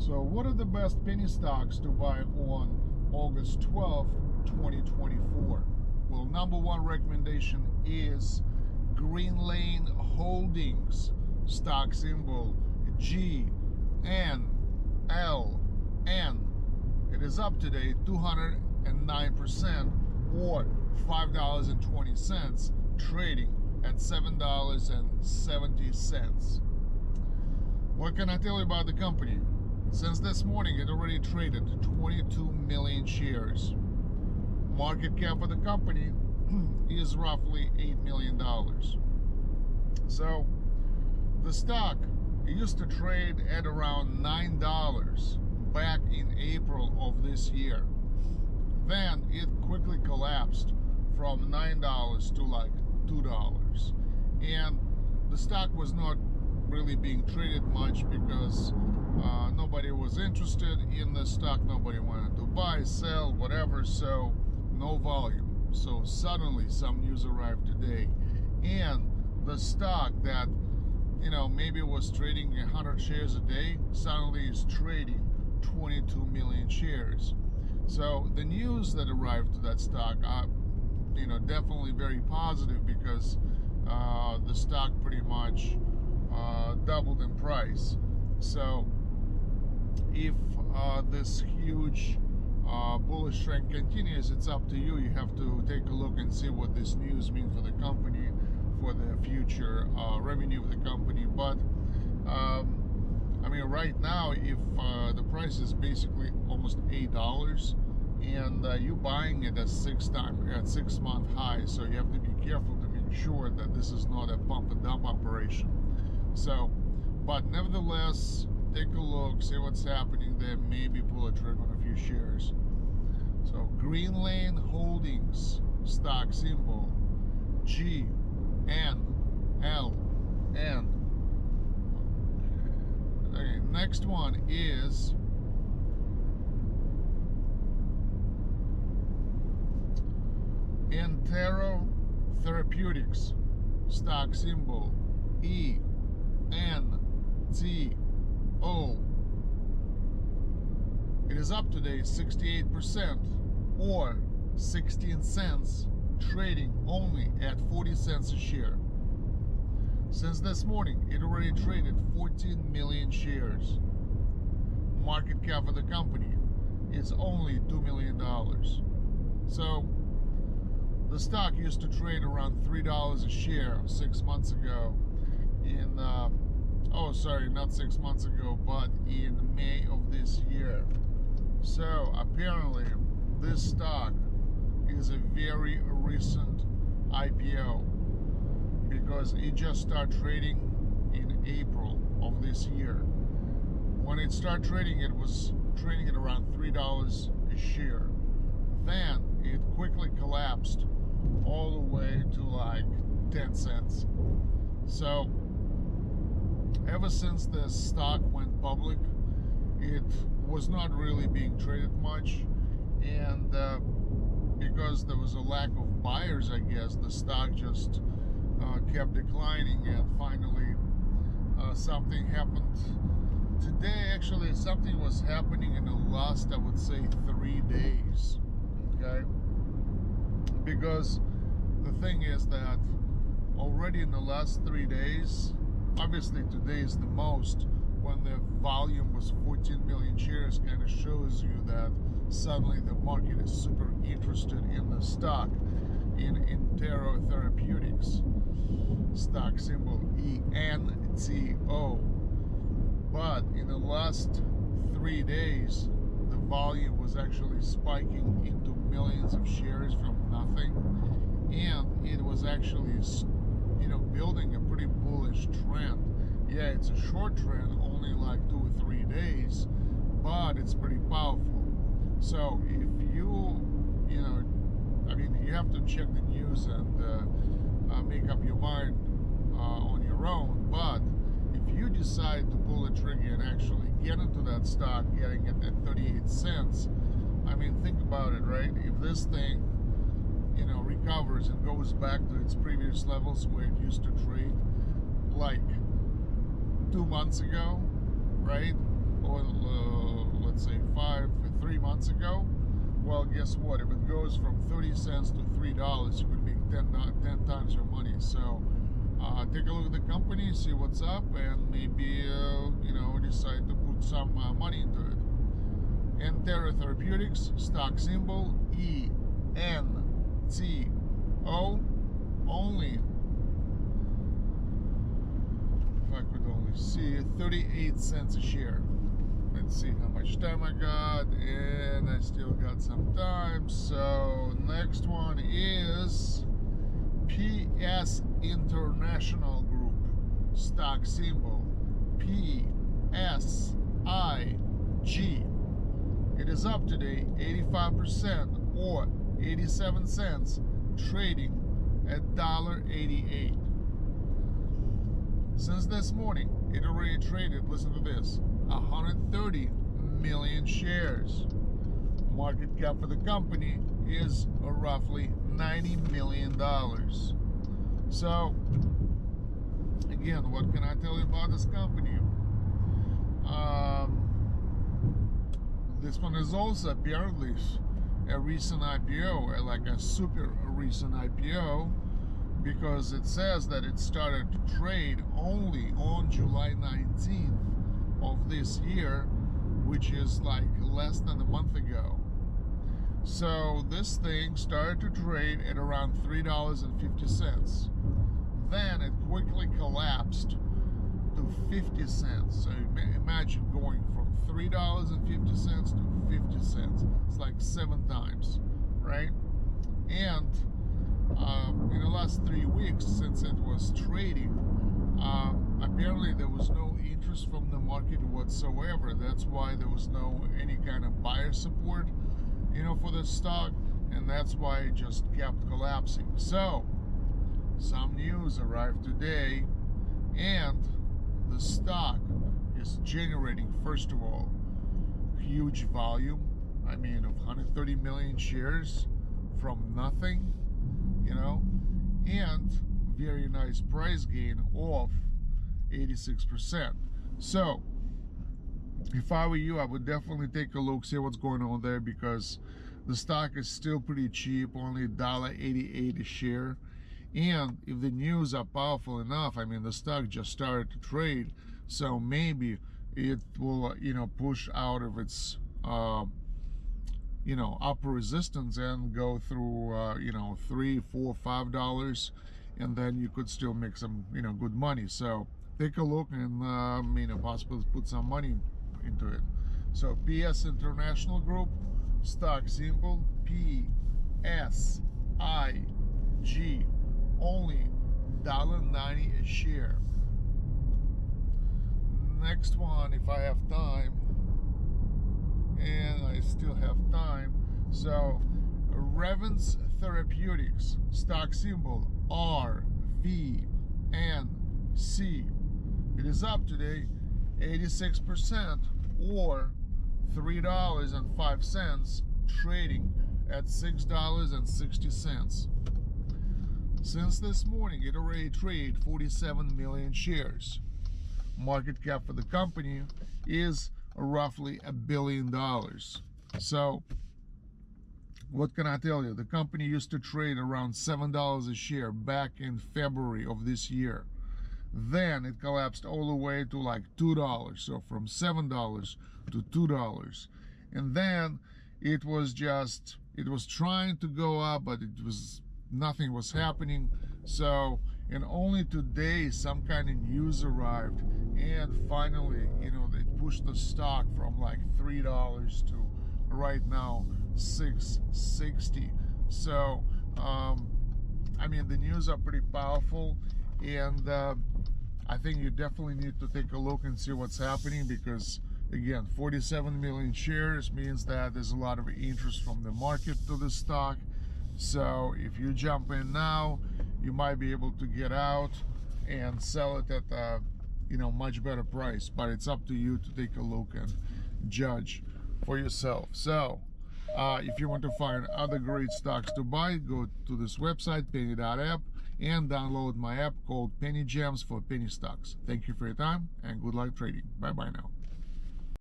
So what are the best penny stocks to buy on August 12th, 2024? Well, number one recommendation is Green Lane Holdings, stock symbol GNLN. It is up today 209% or $5.20, trading at $7.70. What can I tell you about the company? Since this morning, it already traded 22 million shares. Market cap of the company is roughly $8 million. So the stock used to trade at around $9 back in April of this year. Then it quickly collapsed from $9 to like $2. And the stock was not really being traded much because nobody was interested in the stock. Nobody wanted to buy, sell, whatever. So no volume. So suddenly some news arrived today, and the stock that, you know, maybe was trading 100 shares a day suddenly is trading 22 million shares. So the news that arrived to that stock are, you know, definitely very positive, because the stock pretty much doubled in price. So if this huge bullish trend continues, it's up to you. You have to take a look and see what this news means for the company, for the future revenue of the company. But I mean, right now, if the price is basically almost $8 and you're buying it at 6 month high, so you have to be careful to make sure that this is not a pump and dump operation. So, but nevertheless, take a look, see what's happening there, maybe pull a trigger on a few shares. So Green Lane Holdings, stock symbol GNLN. Okay, next one is Entero Therapeutics, stock symbol ENTO. It is up today 68% or 16 cents, trading only at 40 cents a share. Since this morning, it already traded 14 million shares. Market cap of the company is only $2 million. So the stock used to trade around $3 a share 6 months ago. In oh, sorry, not 6 months ago, but in May of this year. So apparently this stock is a very recent IPO, because it just started trading in April of this year. When it started trading, it was trading at around $3 a share. Then it quickly collapsed all the way to like 10 cents. So ever since the stock went public, it was not really being traded much, and because there was a lack of buyers, I guess, the stock just kept declining. And finally something happened today. Actually, something was happening in the last, I would say, 3 days. Okay, because the thing is that already in the last 3 days, obviously today is the most, when the volume was 14 million shares, kind of shows you that suddenly the market is super interested in the stock, in Entero Therapeutics, stock symbol ENTO. But in the last 3 days, the volume was actually spiking into millions of shares from nothing, and it was actually, you know, building a pretty bullish trend. Yeah, it's a short trend, only like 2 or 3 days, but it's pretty powerful. So if you know, I mean, you have to check the news and make up your mind on your own. But if you decide to pull a trigger and actually get into that stock, getting it at 38 cents, I mean, think about it, right? If this thing, you know, recovers and goes back to its previous levels where it used to trade like 2 months ago, right? Or let's say 3 months ago, well, guess what? If it goes from 30 cents to $3, you could make 10 times your money. So take a look at the company, see what's up, and maybe you know, decide to put some money into it. Entera Therapeutics, stock symbol ENTO, only, if I could only see, 38 cents a share. Let's see how much time I got, and I still got some time. So next one is PS International Group, stock symbol PSIG. It is up today 85% or 87 cents, trading at $1.88. Since this morning, it already traded, listen to this, 130 million shares. Market cap for the company is roughly $90 million. So, again, what can I tell you about this company? This one is also apparently a recent IPO, like a super recent IPO, because it says that it started to trade only on July 19th of this year, which is like less than a month ago. So this thing started to trade at around $3.50. Then it quickly collapsed to 50 cents. So imagine going from $3.50 to 50 cents. It's like 7 times, right? And in the last 3 weeks since it was trading, apparently there was no interest from the market whatsoever. That's why there was no any kind of buyer support, you know, for the stock, and that's why it just kept collapsing. So some news arrived today, and the stock is generating, first of all, huge volume. I mean, of 130 million shares from nothing, you know, and very nice price gain of 86%. So if I were you, I would definitely take a look, see what's going on there, because the stock is still pretty cheap, only $1.88 a share. And if the news are powerful enough, I mean, the stock just started to trade, so maybe it will, you know, push out of its you know, upper resistance and go through you know, $3, $4, $5, and then you could still make some, you know, good money. So take a look and you know, possibly put some money into it. So PS International Group, stock symbol PSIG, only $1.90 a share. Next one, if I have time, and I still have time, so Revance Therapeutics, stock symbol RVNC. It is up today 86% or $3.05, trading at $6.60. Since this morning, it already traded 47 million shares. Market cap for the company is roughly $1 billion. So what can I tell you? The company used to trade around $7 a share back in February of this year. Then it collapsed all the way to like $2. So from $7 to $2. And then it was trying to go up, but nothing was happening. So, and only today some kind of news arrived, and finally, you know, they pushed the stock from like $3 to right now $6.60. So I mean, the news are pretty powerful, and I think you definitely need to take a look and see what's happening, because again, 47 million shares means that there's a lot of interest from the market to the stock. So if you jump in now, you might be able to get out and sell it at a, you know, much better price, but it's up to you to take a look and judge for yourself. So if you want to find other great stocks to buy, go to this website, PNNY.APP, and download my app called Penny Gems for penny stocks. Thank you for your time, and good luck trading. Bye bye now.